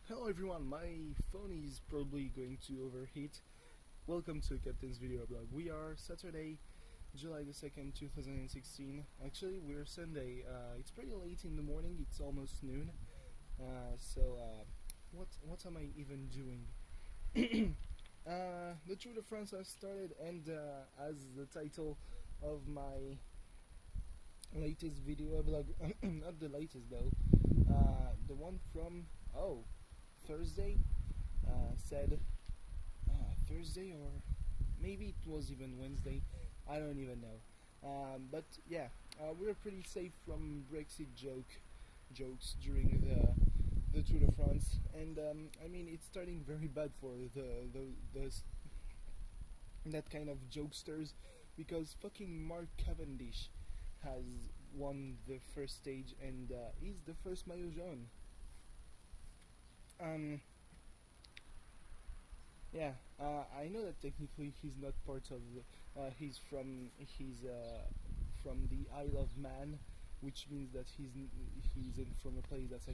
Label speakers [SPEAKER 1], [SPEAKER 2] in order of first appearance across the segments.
[SPEAKER 1] Hello everyone, my phone is probably going to overheat. Welcome to Captain's video blog. We are Saturday, July the 2nd, 2016. Actually, we're Sunday. It's pretty late in the morning, it's almost noon. What am I even doing? The Tour de France has started, and as the title of my latest video blog, not the latest though, the one from, Thursday, said Thursday, or maybe it was even Wednesday, I don't even know. But yeah, we were pretty safe from Brexit jokes during the Tour de France, and I mean, it's starting very bad for the that kind of jokesters, because fucking Mark Cavendish has won the first stage and is the first maillot jaune. I know that technically he's not part of he's from the Isle of Man, which means that he's in from a place that's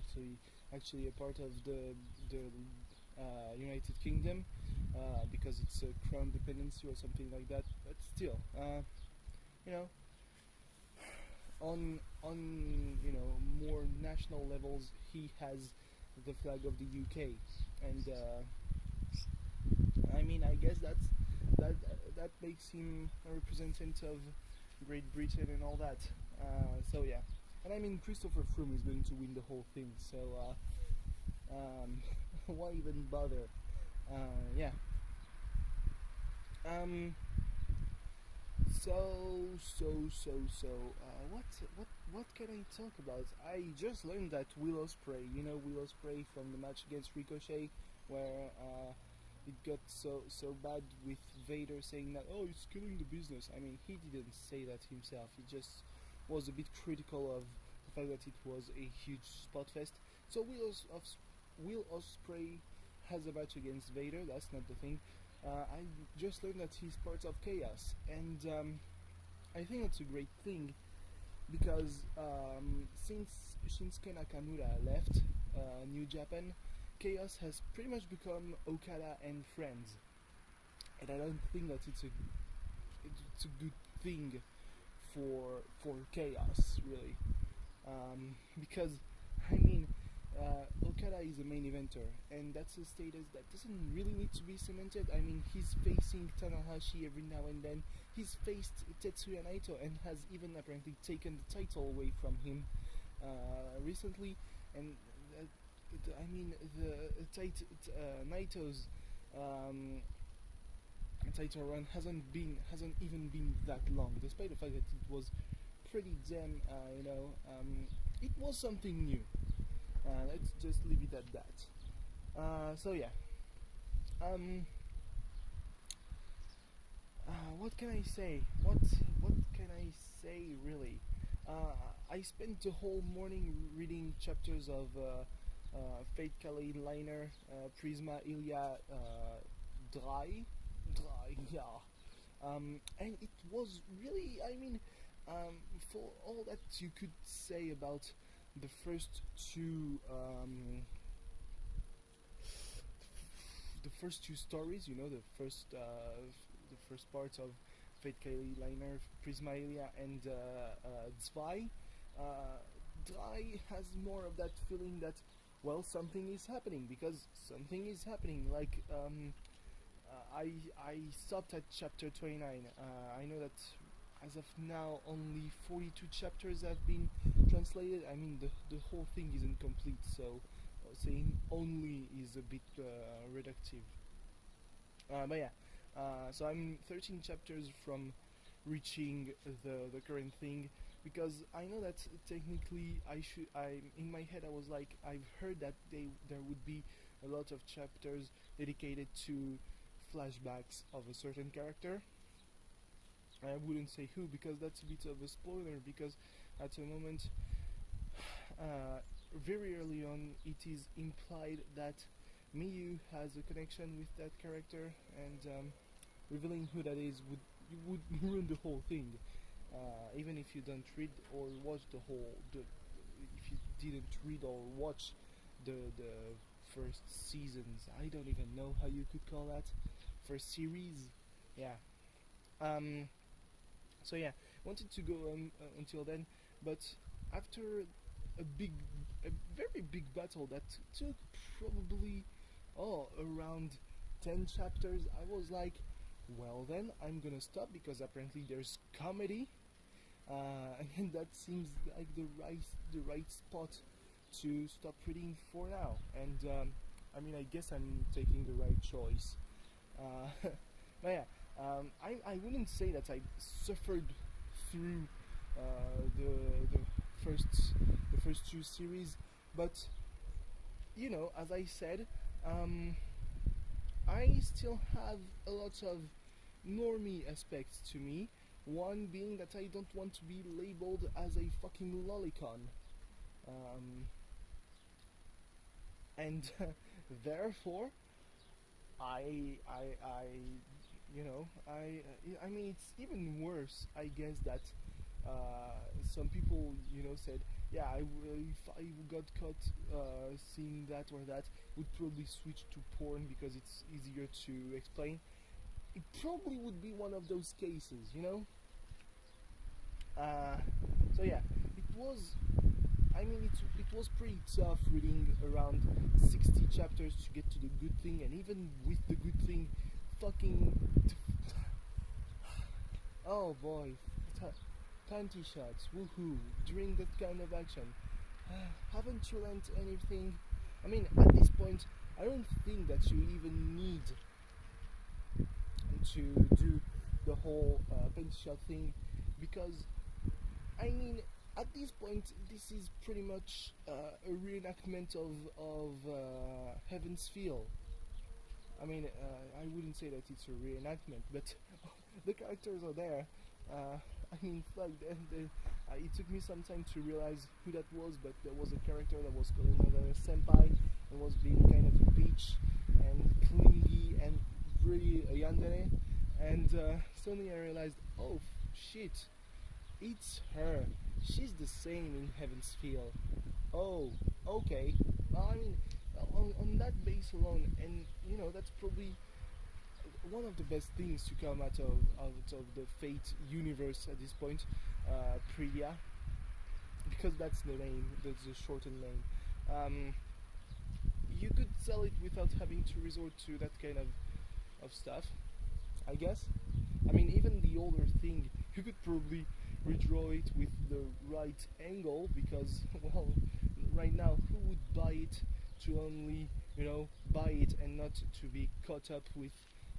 [SPEAKER 1] actually a part of the United Kingdom, because it's a crown dependency or something like that. But still, you know, on more national levels, he has the flag of the UK, and I mean, I guess that makes him a representative of Great Britain and all that. So yeah, and I mean, Christopher Froome is going to win the whole thing, so why even bother? Yeah. What can I talk about? I just learned that Will Ospreay, Will Ospreay from the match against Ricochet, where it got so bad with Vader saying that, oh, it's killing the business. I mean, he didn't say that himself. He just was a bit critical of the fact that it was a huge spot fest. So Will Ospreay has a match against Vader. That's not the thing. I just learned that he's part of Chaos, and I think that's a great thing, because since Shinsuke Nakamura left New Japan, Chaos has pretty much become Okada and friends, and I don't think that it's a good thing for Chaos, really, because I mean, Okada is a main eventer, and that's a status that doesn't really need to be cemented. I mean, he's facing Tanahashi every now and then. He's faced Tetsuya Naito and has even apparently taken the title away from him recently. And I mean, Naito's title run hasn't even been that long, despite the fact that it was pretty damn, it was something new. Let's just leave it at that. So yeah. What can I say? What can I say, really? I spent the whole morning reading chapters of Fate Kali Liner, Prisma Ilya, Dry, yeah. And it was really, I mean, for all that you could say about the first two stories, the first parts of Fate Kali Liner, Prisma Ilya, and Zwei. Dry has more of that feeling that, well, something is happening, because something is happening. Like, I stopped at chapter 29. I know that as of now only 42 chapters have been translated. I mean, the whole thing isn't complete, so saying only is a bit reductive. But yeah, so I'm 13 chapters from reaching the current thing, because I know that technically in my head I was like, I've heard that there would be a lot of chapters dedicated to flashbacks of a certain character. I wouldn't say who, because that's a bit of a spoiler, because at the moment, very early on, it is implied that Miyu has a connection with that character, and revealing who that is would ruin the whole thing. Even if you don't read or watch if you didn't read or watch the first seasons. I don't even know how you could call that. First series, yeah. Um, so yeah, wanted to go until then, but after a big, a very big battle that took probably around 10 chapters, I was like, well then I'm gonna stop because apparently there's comedy, and that seems like the right spot to stop reading for now. And I mean, I guess I'm taking the right choice. But yeah, I wouldn't say that I suffered through the first two series, but as I said, um, I still have a lot of normie aspects to me. One being that I don't want to be labeled as a fucking lolicon, and therefore I I mean, it's even worse, I guess, that some people said, yeah, if I got caught seeing that or that, would probably switch to porn because it's easier to explain. It probably would be one of those cases. uh, so yeah, it was, I mean, it was pretty tough reading around 60 chapters to get to the good thing, and even with the good thing, fucking oh boy, panty shots, woohoo, during that kind of action. Haven't you learned anything? I mean, at this point, I don't think that you even need to do the whole panty shot thing, because I mean, at this point, this is pretty much a reenactment of Heaven's Feel. I mean, I wouldn't say that it's a reenactment, but the characters are there. I mean, fuck, it took me some time to realize who that was, but there was a character that was called another senpai and was being kind of a bitch and clingy and really a yandere. And suddenly I realized, oh shit, it's her. She's the same in Heaven's Feel. Oh, okay. Well, I mean, on that base alone, and that's probably one of the best things to come out of the Fate universe at this point, Priya, because that's the name, that's the shortened name. You could sell it without having to resort to that kind of stuff, I guess. I mean, even the older thing, you could probably redraw it with the right angle, because, well, right now, who would buy it to only, buy it and not to be caught up with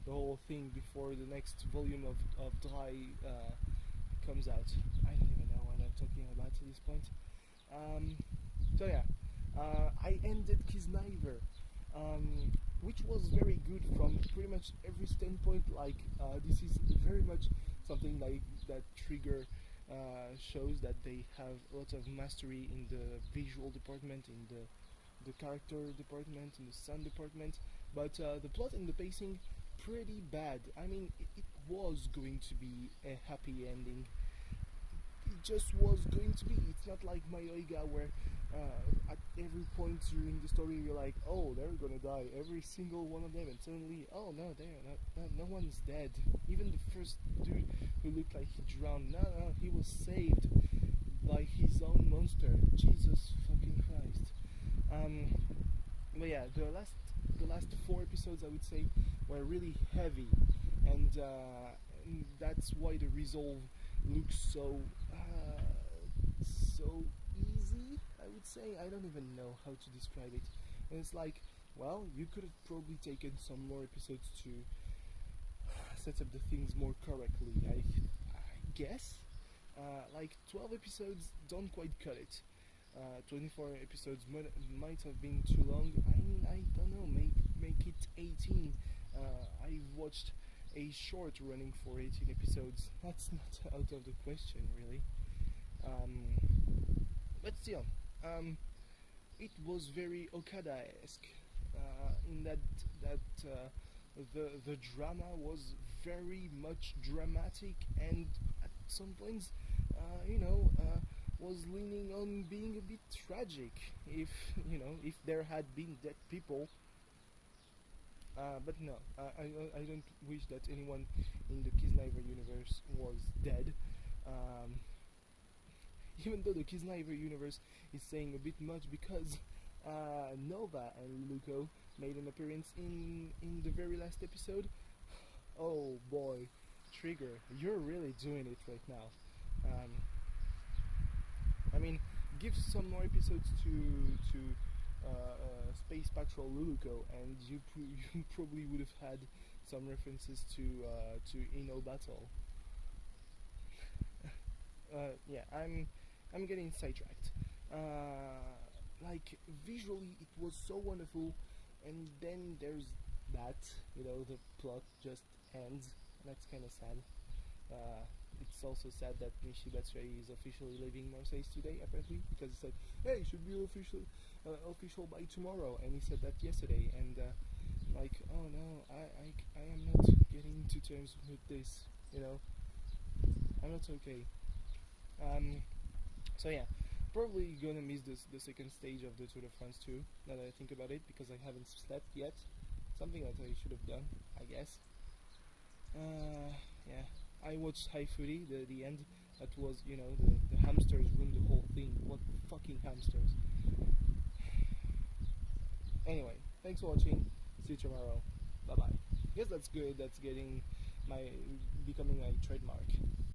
[SPEAKER 1] the whole thing before the next volume of Dry comes out? I don't even know what I'm talking about at this point. So yeah, I ended Kisniver, which was very good from pretty much every standpoint. Like, this is very much something like that Trigger shows, that they have a lot of mastery in the visual department, in the character department, in the sound department, but the plot and the pacing, pretty bad. I mean, it was going to be a happy ending. It just was going to be. It's not like Mayoiga, where at every point during the story you're like, oh, they're gonna die, every single one of them, and suddenly, oh no, they're not, no one's dead. Even the first dude who looked like he drowned, no, he was saved by his own monster. Jesus fucking Christ. But yeah, the last 4 episodes, I would say, were really heavy, and that's why the resolve looks so easy, I would say. I don't even know how to describe it. And it's like, well, you could have probably taken some more episodes to set up the things more correctly, I guess. Like 12 episodes don't quite cut it. 24 episodes might have been too long. I mean, I don't know, make it 18. I watched a short running for 18 episodes. That's not out of the question, really. But still, it was very Okada-esque, in that the drama was very much dramatic, and at some points, was leaning on being a bit tragic. If if there had been dead people. But no, I don't wish that anyone in the Kislever universe was dead. Um, Even though the Kislever universe is saying a bit much because Nova and Luco made an appearance in the very last episode. Oh boy, Trigger, you're really doing it right now. Um, I mean, give some more episodes to Space Patrol Luluco, and you probably would have had some references to Ino Battle. Yeah, I'm getting sidetracked. Like visually, it was so wonderful, and then there's that. The plot just ends. That's kind of sad. It's also sad that Mishibatsuri is officially leaving Marseille today, apparently, because he said, "Hey, it should be official by tomorrow," and he said that yesterday. And like, oh no, I am not getting to terms with this. I'm not okay. So yeah, probably gonna miss the second stage of the Tour de France too. Now that I think about it, because I haven't slept yet. Something that I should have done, I guess. Yeah, I watched High Footy, the end. That was, the hamsters ruined the whole thing. What fucking hamsters? Anyway, thanks for watching. See you tomorrow. Bye bye. Yes, that's good. That's becoming my trademark.